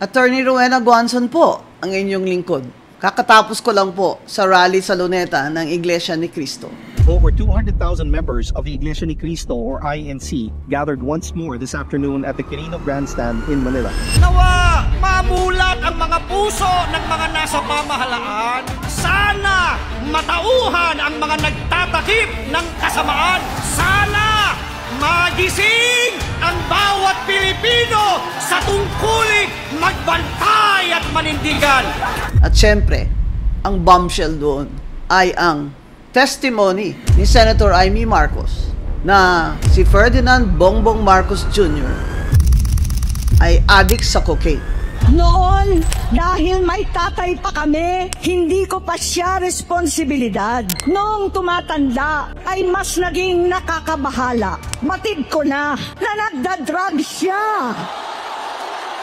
Attorney Rowena Guanzon po, ang inyong lingkod. Kakatapos ko lang po sa rally sa Luneta ng Iglesia ni Cristo. Over 200,000 members of the Iglesia ni Cristo or INC gathered once more this afternoon at the Quirino Grandstand in Manila. Nawa mamulat ang mga puso ng mga nasa pamahalaan. Sana matauhan ang mga nagtatakip ng kasamaan. Sana magising ang bawat Pilipino sa tungkuling magbantay at manindigan. At syempre, ang bombshell doon ay ang testimony ni Senator Amy Marcos na si Ferdinand Bongbong Marcos Jr. ay addict sa cocaine. Noon, dahil may tatay pa kami, hindi ko pa siya responsibilidad. Noong tumatanda, ay mas naging nakakabahala. Batid ko na nagda-drug siya.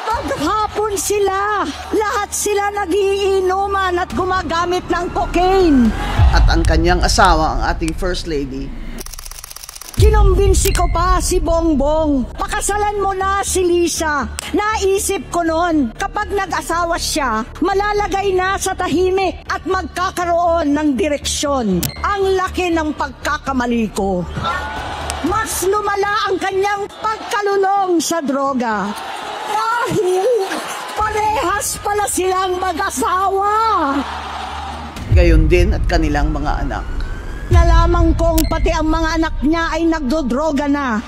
Paghapon sila, lahat sila nagiinuman at gumagamit ng cocaine. At ang kanyang asawa, ang ating First Lady, kinumbinsi ko pa si Bongbong. Pakasalan mo na si Lisa. Naisip ko noon, kapag nag-asawa siya, malalagay na sa tahimik at magkakaroon ng direksyon. Ang laki ng pagkakamali ko. Mas lumala ang kanyang pagkalulong sa droga. Dahil parehas pala silang mag-asawa. gayon din at kanilang mga anak. Nalaman kong pati ang mga anak niya ay nagdodroga na.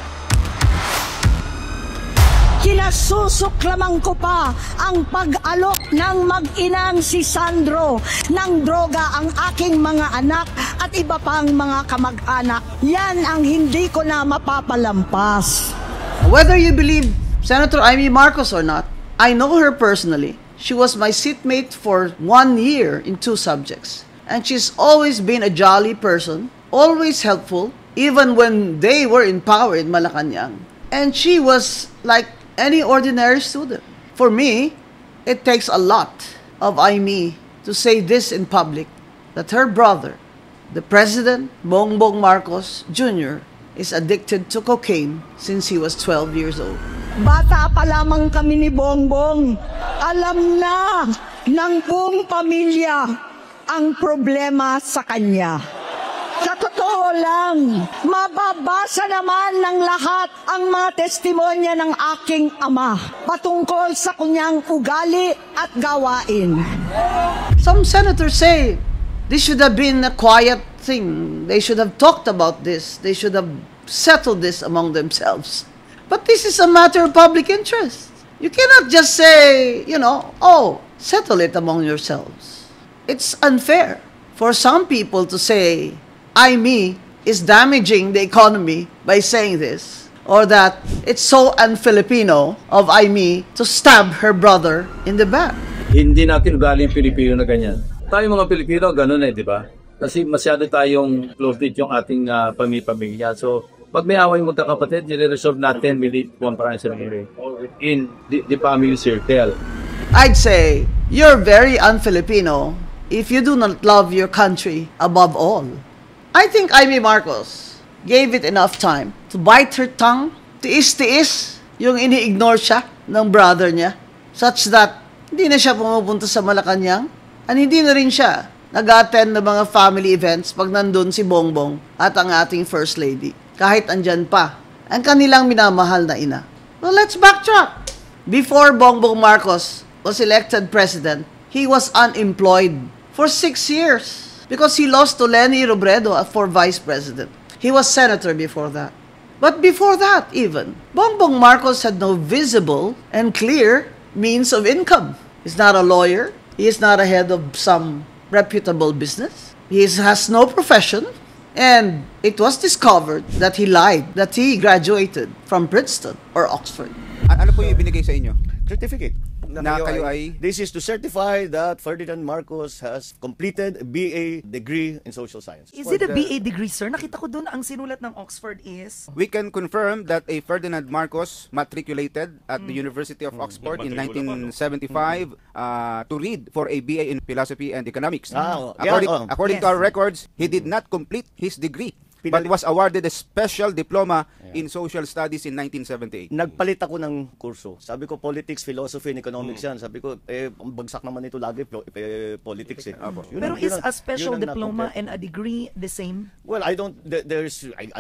Kinasusuklaman ko pa ang pag-alok ng mag-inang si Sandro ng droga ang aking mga anak at iba pang mga kamag-anak. Yan ang hindi ko na mapapalampas. Whether you believe Senator Amy Marcos or not, I know her personally. She was my seatmate for 1 year in 2 subjects. And she's always been a jolly person, always helpful, even when they were in power in Malacanang. And she was like any ordinary student. For me, it takes a lot of Amy to say this in public, that her brother, the President Bongbong Marcos Jr., is addicted to cocaine since he was 12 years old. Bata pa lamang kami ni Bongbong. Alam na ng buong pamilya ang problema sa kanya. Sa totoo lang, mababasa naman ng lahat ang mga testimonya ng aking ama patungkol sa kanyang ugali at gawain. Some senators say this should have been a quiet thing. They should have talked about this. They should have settled this among themselves. But this is a matter of public interest. You cannot just say, oh, settle it among yourselves. It's unfair for some people to say, me is damaging the economy by saying this, or that it's so un-Filipino of me to stab her brother in the back. Hindi natin ugali yung Pilipino na ganyan. Tayo mga Pilipino, ganun di ba? Kasi masyado tayong close-knit yung ating pamilya. So, pag may away mo kapatid, nire-resolve natin with one parang in the family circle. I'd say, you're very un-Filipino if you do not love your country above all. I think Amy Marcos gave it enough time to bite her tongue, tiis-tiis yung ini-ignore siya ng brother niya, such that hindi na siya pumupunta sa Malacanang, at hindi na rin siya nag-attend ng mga family events pag nandun si Bongbong at ang ating First Lady, kahit andyan pa ang kanilang minamahal na ina. Well, let's backtrack. Before Bongbong Marcos was elected president, he was unemployed for 6 years because he lost to Leni Robredo for vice president. He was senator before that. But before that even, Bongbong Marcos had no visible and clear means of income. He's not a lawyer. He is not a head of some reputable business. He has no profession. And it was discovered that he lied, that he graduated from Princeton or Oxford. Ano po yung ibinigay sa inyo? Certificate. Na kayo ay... This is to certify that Ferdinand Marcos has completed a BA degree in social science. Is it a BA degree, sir? Nakita ko doon ang sinulat ng Oxford is... We can confirm that a Ferdinand Marcos matriculated at the University of Oxford in 1975 to read for a BA in philosophy and economics. According to our records, he did not complete his degree. but was awarded a special diploma in social studies in 1978. Nagpalit ako ng kurso. Sabi ko, politics, philosophy, and economics yan. Sabi ko, ang bagsak naman ito lagi, politics eh. Pero is a special diploma and a degree the same? Well, I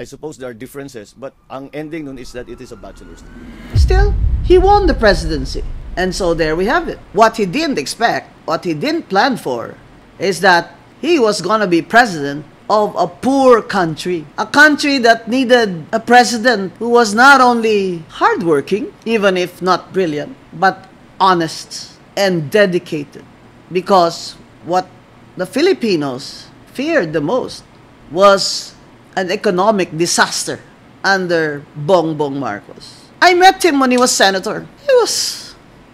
suppose there are differences, but ang ending nun is that it is a bachelor's degree. Still, he won the presidency. And so there we have it. What he didn't expect, what he didn't plan for, is that he was gonna be president of a poor country. A country that needed a president who was not only hardworking, even if not brilliant, but honest and dedicated. Because what the Filipinos feared the most was an economic disaster under Bongbong Marcos. I met him when he was senator.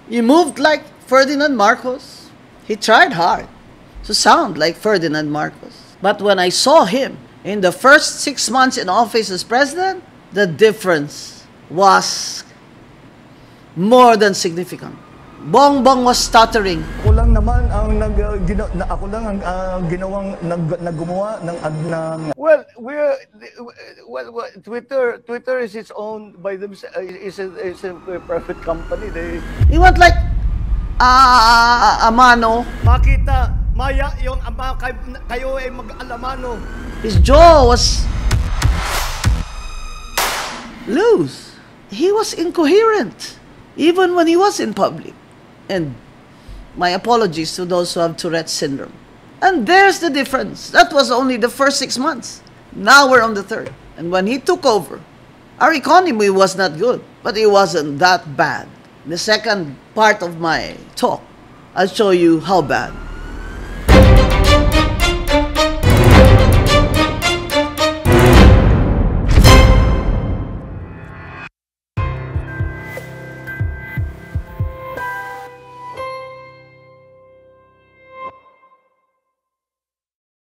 He moved like Ferdinand Marcos. He tried hard to sound like Ferdinand Marcos. But when I saw him in the first 6 months in office as president, the difference was more than significant. Bongbong was stuttering. Ako lang naman ang gumawa ng Twitter is its own by themselves, is a private company. He went like a mano. Makita, maya yung kayo ay mag-alamano. His jaw was loose. He was incoherent, even when he was in public. And my apologies to those who have Tourette's syndrome. And there's the difference. That was only the first 6 months. Now we're on the third. And when he took over, our economy was not good, but it wasn't that bad. The second part of my talk, I'll show you how bad